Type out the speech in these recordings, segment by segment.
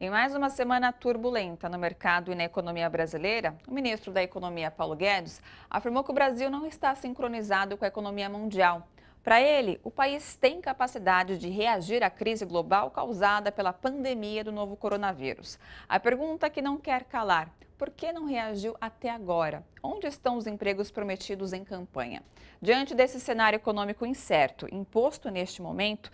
Em mais uma semana turbulenta no mercado e na economia brasileira, o ministro da Economia, Paulo Guedes, afirmou que o Brasil não está sincronizado com a economia mundial. Para ele, o país tem capacidade de reagir à crise global causada pela pandemia do novo coronavírus. A pergunta que não quer calar: por que não reagiu até agora? Onde estão os empregos prometidos em campanha? Diante desse cenário econômico incerto, imposto neste momento,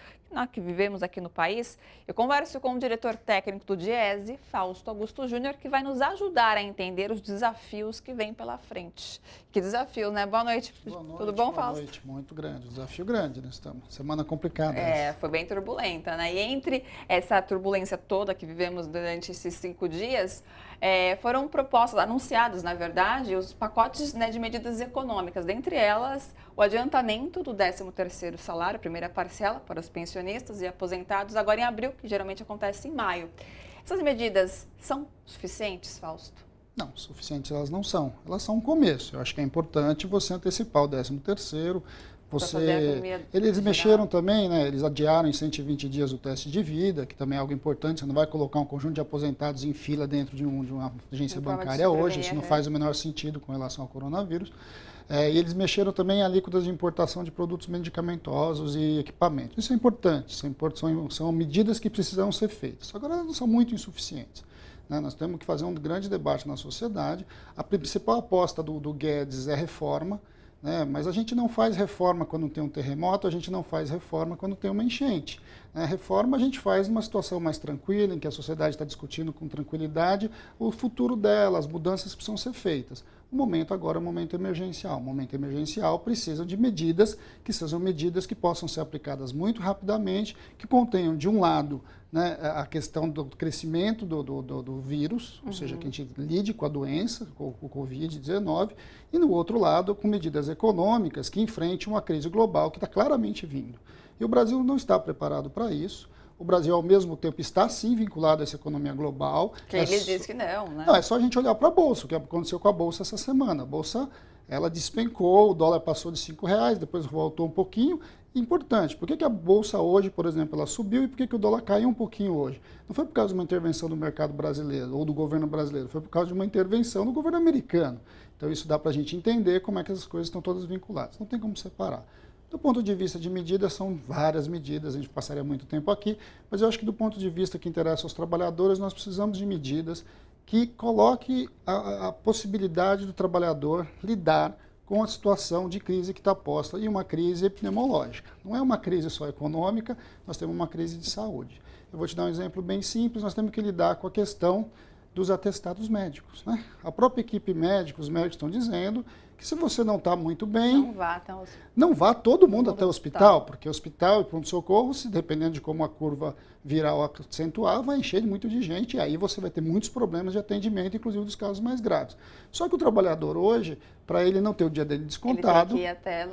que vivemos aqui no país, eu converso com o diretor técnico do Diese, Fausto Augusto Júnior, que vai nos ajudar a entender os desafios que vêm pela frente. Que desafio, né? Boa noite. Boa noite. Tudo bom, Boa Fausto? noite, muito grande, desafio grande, né? Estamos. Semana complicada. Foi bem turbulenta, né? E entre essa turbulência toda que vivemos durante esses 5 dias, foram propostas, anunciados, na verdade, os pacotes, né, de medidas econômicas, dentre elas o adiantamento do 13º salário, primeira parcela para os pensionistas e aposentados, agora em abril, que geralmente acontece em maio. Essas medidas são suficientes, Fausto? Não, suficientes elas não são. Elas são um começo. Eu acho que é importante você antecipar o 13º. Eles mexeram também, né? Eles adiaram em 120 dias o teste de vida, que também é algo importante. Você não vai colocar um conjunto de aposentados em fila dentro de uma agência bancária hoje. Isso não faz o menor sentido com relação ao coronavírus. E eles mexeram também em alíquotas de importação de produtos medicamentosos e equipamentos. Isso é importante. São medidas que precisam ser feitas. Agora, elas não são muito insuficientes. Nós temos que fazer um grande debate na sociedade. A principal aposta do Guedes é reforma. Mas a gente não faz reforma quando tem um terremoto, a gente não faz reforma quando tem uma enchente. Reforma a gente faz numa situação mais tranquila, em que a sociedade está discutindo com tranquilidade o futuro dela, as mudanças que precisam ser feitas. O momento agora é um momento emergencial. O momento emergencial precisa de medidas que sejam medidas que possam ser aplicadas muito rapidamente, que contenham, de um lado, a questão do crescimento do vírus, ou seja, que a gente lide com a doença, com o Covid-19, e, no outro lado, com medidas econômicas que enfrentem uma crise global que está claramente vindo. E o Brasil não está preparado para isso. O Brasil, ao mesmo tempo, está sim vinculado a essa economia global. Que ele diz que não, né? Não, é só a gente olhar para a Bolsa, o que aconteceu com a Bolsa essa semana. A Bolsa, ela despencou, o dólar passou de R$5, depois voltou um pouquinho. Importante, por que a Bolsa hoje, por exemplo, ela subiu e por que o dólar caiu um pouquinho hoje? Não foi por causa de uma intervenção do mercado brasileiro ou do governo brasileiro, foi por causa de uma intervenção do governo americano. Então isso dá para a gente entender como é que essas coisas estão todas vinculadas. Não tem como separar. Do ponto de vista de medidas, são várias medidas, a gente passaria muito tempo aqui, mas eu acho que do ponto de vista que interessa aos trabalhadores, nós precisamos de medidas que coloquem a possibilidade do trabalhador lidar com a situação de crise que está posta e uma crise epidemiológica. Não é uma crise só econômica, nós temos uma crise de saúde. Eu vou te dar um exemplo bem simples, nós temos que lidar com a questão dos atestados médicos. A própria equipe médica, os médicos estão dizendo que se você não está muito bem, não vá todo mundo até o hospital, porque hospital e pronto-socorro, se dependendo de como a curva virar ou acentuar, vai encher muito de gente e aí você vai ter muitos problemas de atendimento, inclusive dos casos mais graves. Só que o trabalhador hoje, para ele não ter o dia dele descontado,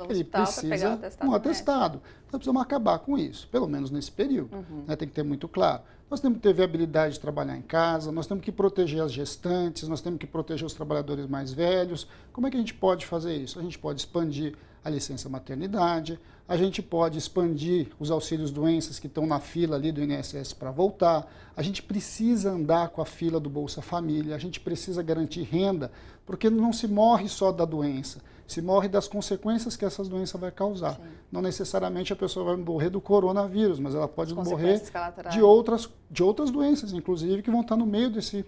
ele precisa de um atestado. Nós precisamos acabar com isso, pelo menos nesse período. Tem que ter muito claro. Nós temos que ter viabilidade de trabalhar em casa, nós temos que proteger as gestantes, nós temos que proteger os trabalhadores mais velhos. Como é que a gente pode fazer isso? A gente pode expandir a licença maternidade, a gente pode expandir os auxílios doenças que estão na fila ali do INSS para voltar, a gente precisa andar com a fila do Bolsa Família, a gente precisa garantir renda, porque não se morre só da doença, se morre das consequências que essa doença vai causar. Sim. Não necessariamente a pessoa vai morrer do coronavírus, mas ela pode morrer de outras doenças, inclusive, que vão estar no meio desse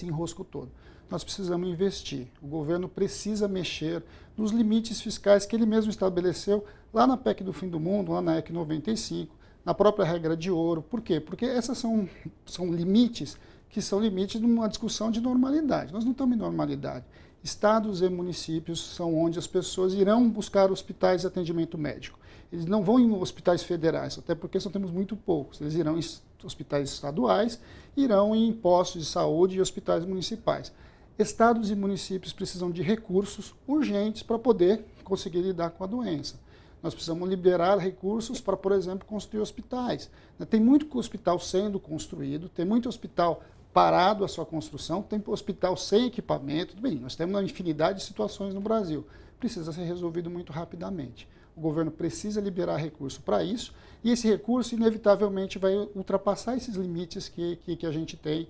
enrosco todo. Nós precisamos investir. O governo precisa mexer nos limites fiscais que ele mesmo estabeleceu lá na PEC do Fim do Mundo, lá na EC 95, na própria regra de ouro. Por quê? Porque essas são limites que são limites de uma discussão de normalidade. Nós não estamos em normalidade. Estados e municípios são onde as pessoas irão buscar hospitais de atendimento médico. Eles não vão em hospitais federais, até porque só temos muito poucos. Eles irão em hospitais estaduais, irão em postos de saúde e hospitais municipais. Estados e municípios precisam de recursos urgentes para poder conseguir lidar com a doença. Nós precisamos liberar recursos para, por exemplo, construir hospitais. Tem muito hospital sendo construído, tem muito hospital parado a sua construção, tem hospital sem equipamento. Bem, nós temos uma infinidade de situações no Brasil. Precisa ser resolvido muito rapidamente. o governo precisa liberar recurso para isso, e esse recurso inevitavelmente vai ultrapassar esses limites que a gente tem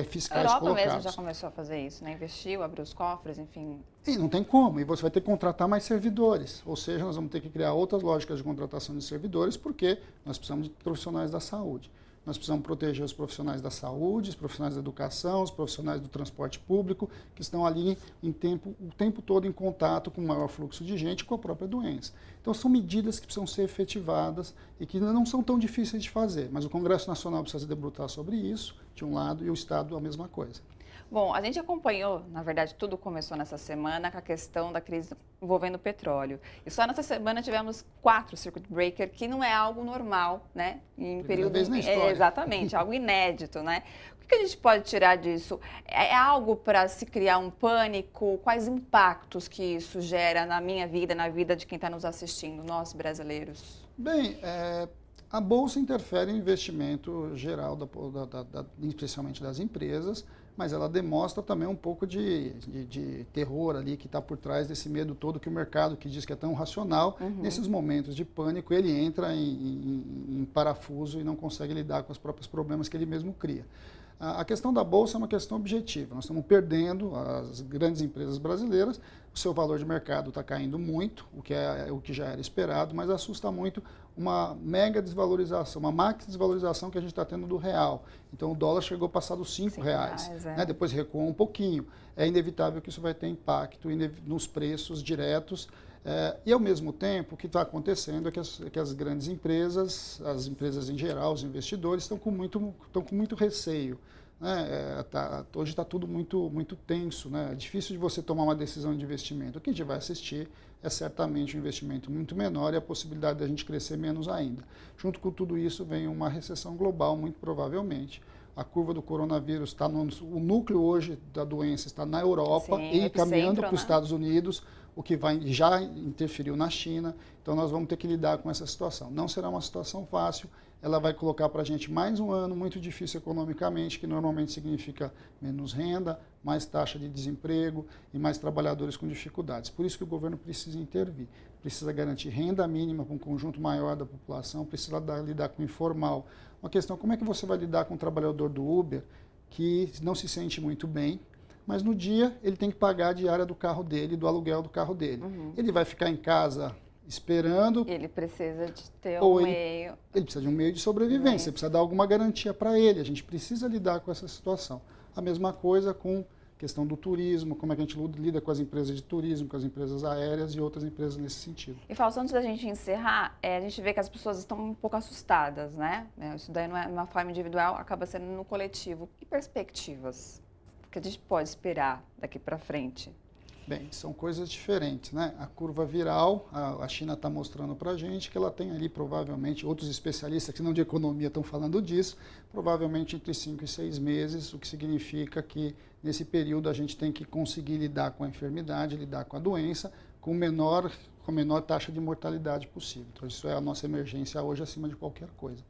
fiscais A Europa colocados. mesmo já começou a fazer isso, né? Investiu, abriu os cofres, enfim. E não tem como, e você vai ter que contratar mais servidores, ou seja, nós vamos ter que criar outras lógicas de contratação de servidores, porque nós precisamos de profissionais da saúde. Nós precisamos proteger os profissionais da saúde, os profissionais da educação, os profissionais do transporte público, que estão ali o tempo todo em contato com o maior fluxo de gente e com a própria doença. Então, são medidas que precisam ser efetivadas e que não são tão difíceis de fazer, mas o Congresso Nacional precisa se debruçar sobre isso, de um lado, e o Estado a mesma coisa. Bom, a gente acompanhou, na verdade, tudo começou nessa semana com a questão da crise envolvendo o petróleo. E só nessa semana tivemos 4 circuit breaker, que não é algo normal, né? Em Primeira vez na história. Exatamente, algo inédito, né? O que a gente pode tirar disso? É algo para se criar um pânico? Quais impactos que isso gera na minha vida, na vida de quem está nos assistindo, nós brasileiros? Bem, a Bolsa interfere no investimento geral, especialmente das empresas, mas ela demonstra também um pouco de terror ali que está por trás desse medo todo que o mercado, que diz que é tão racional, nesses momentos de pânico, ele entra em parafuso e não consegue lidar com os próprios problemas que ele mesmo cria. A questão da Bolsa é uma questão objetiva. Nós estamos perdendo, as grandes empresas brasileiras, o seu valor de mercado está caindo muito, o que já era esperado, mas assusta muito uma mega desvalorização, uma máxima desvalorização que a gente está tendo do real. Então o dólar chegou a passar dos R$5, né? Depois recuou um pouquinho. É inevitável que isso vai ter impacto nos preços diretos. E ao mesmo tempo, o que está acontecendo é que as grandes empresas, as empresas em geral, os investidores, estão com muito receio. Né? Hoje está tudo muito tenso, né? É difícil de você tomar uma decisão de investimento. O que a gente vai assistir é certamente um investimento muito menor e a possibilidade de a gente crescer menos ainda. Junto com tudo isso vem uma recessão global, muito provavelmente. A curva do coronavírus está o núcleo hoje da doença está na Europa. Sim, e caminhando para os Estados Unidos, o que já interferiu na China. Então nós vamos ter que lidar com essa situação. Não será uma situação fácil, ela vai colocar para a gente mais um ano muito difícil economicamente, que normalmente significa menos renda, mais taxa de desemprego e mais trabalhadores com dificuldades. Por isso que o governo precisa intervir, precisa garantir renda mínima para um conjunto maior da população, precisa lidar com o informal. Uma questão, como é que você vai lidar com o trabalhador do Uber que não se sente muito bem, mas no dia ele tem que pagar a diária do carro dele, do aluguel do carro dele. Ele vai ficar em casa esperando. Ele precisa de ter um meio. Ele precisa de um meio de sobrevivência, precisa dar alguma garantia para ele. A gente precisa lidar com essa situação. A mesma coisa com a questão do turismo, como é que a gente lida com as empresas de turismo, com as empresas aéreas e outras empresas nesse sentido. E Fausto, antes da gente encerrar, a gente vê que as pessoas estão um pouco assustadas, né? Isso daí não é uma forma individual, acaba sendo no coletivo. Que perspectivas que a gente pode esperar daqui para frente? Bem, são coisas diferentes, né? A curva viral, a China está mostrando para a gente que ela tem ali provavelmente, outros especialistas que não de economia estão falando disso, provavelmente entre 5 e 6 meses, o que significa que nesse período a gente tem que conseguir lidar com a enfermidade, lidar com a doença, com a menor taxa de mortalidade possível. Então isso é a nossa emergência hoje acima de qualquer coisa.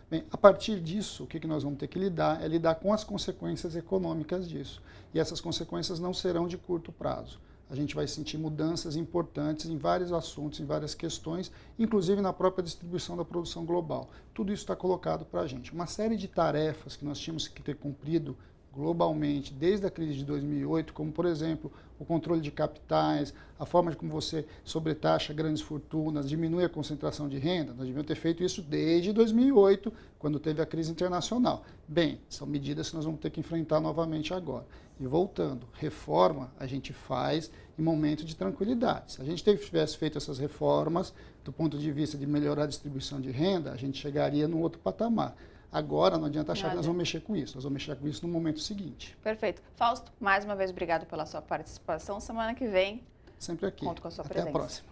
Bem, a partir disso, o que nós vamos ter que lidar é lidar com as consequências econômicas disso. E essas consequências não serão de curto prazo. A gente vai sentir mudanças importantes em vários assuntos, em várias questões, inclusive na própria distribuição da produção global. Tudo isso está colocado para a gente. Uma série de tarefas que nós tínhamos que ter cumprido globalmente, desde a crise de 2008, como, por exemplo, o controle de capitais, a forma de como você sobretaxa grandes fortunas, diminui a concentração de renda. Nós devíamos ter feito isso desde 2008, quando teve a crise internacional. Bem, são medidas que nós vamos ter que enfrentar novamente agora. E voltando, reforma a gente faz em momento de tranquilidade. Se a gente tivesse feito essas reformas do ponto de vista de melhorar a distribuição de renda, a gente chegaria num outro patamar. Agora não adianta achar que nós vamos mexer com isso, nós vamos mexer com isso no momento seguinte. Perfeito. Fausto, mais uma vez, obrigado pela sua participação. Semana que vem, sempre aqui. conto com a sua Até presença. a próxima.